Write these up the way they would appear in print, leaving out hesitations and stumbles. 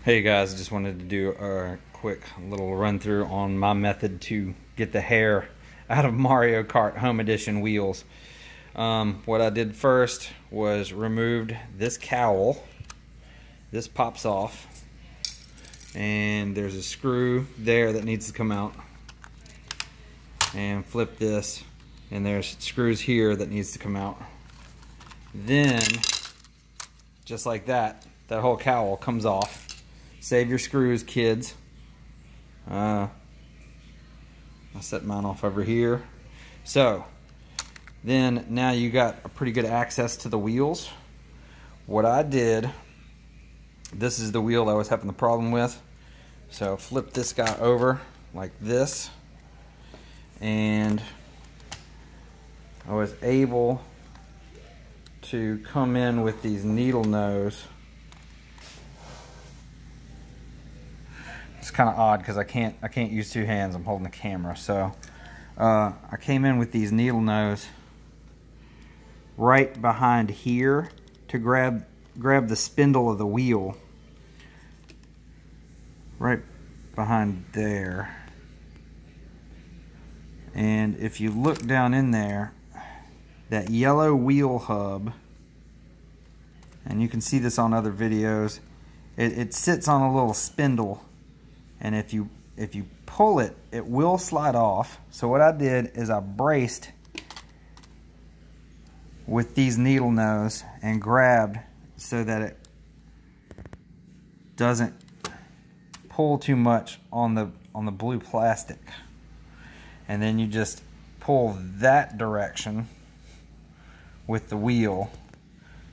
Hey guys, just wanted to do a quick little run through on my method to get the hair out of Mario Kart Home Edition wheels. What I did first was removed this cowl. This pops off and there's a screw there that needs to come out, and flip this and there's screws here that needs to come out. Then just like that, that whole cowl comes off. Save your screws, kids. I'll set mine off over here. So then now you got a pretty good access to the wheels. What I did, this is the wheel I was having the problem with. So flip this guy over like this, and I was able to come in with these needle nose. It's kind of odd because I can't use two hands. I'm holding the camera. So I came in with these needle nose right behind here to grab the spindle of the wheel. Right behind there. And if you look down in there, that yellow wheel hub, and you can see this on other videos, it sits on a little spindle. And if you pull it, it will slide off. So what I did is I braced with these needle nose and grabbed so that it doesn't pull too much on the blue plastic. And then you just pull that direction with the wheel.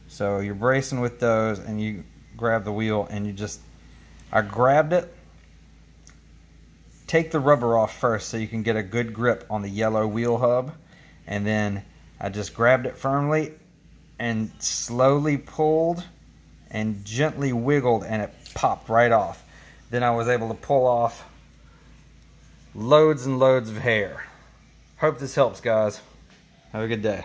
So you're bracing with those and you grab the wheel and I grabbed it. Take the rubber off first so you can get a good grip on the yellow wheel hub, and then I just grabbed it firmly and slowly pulled and gently wiggled, and it popped right off. Then I was able to pull off loads and loads of hair. Hope this helps, guys. Have a good day.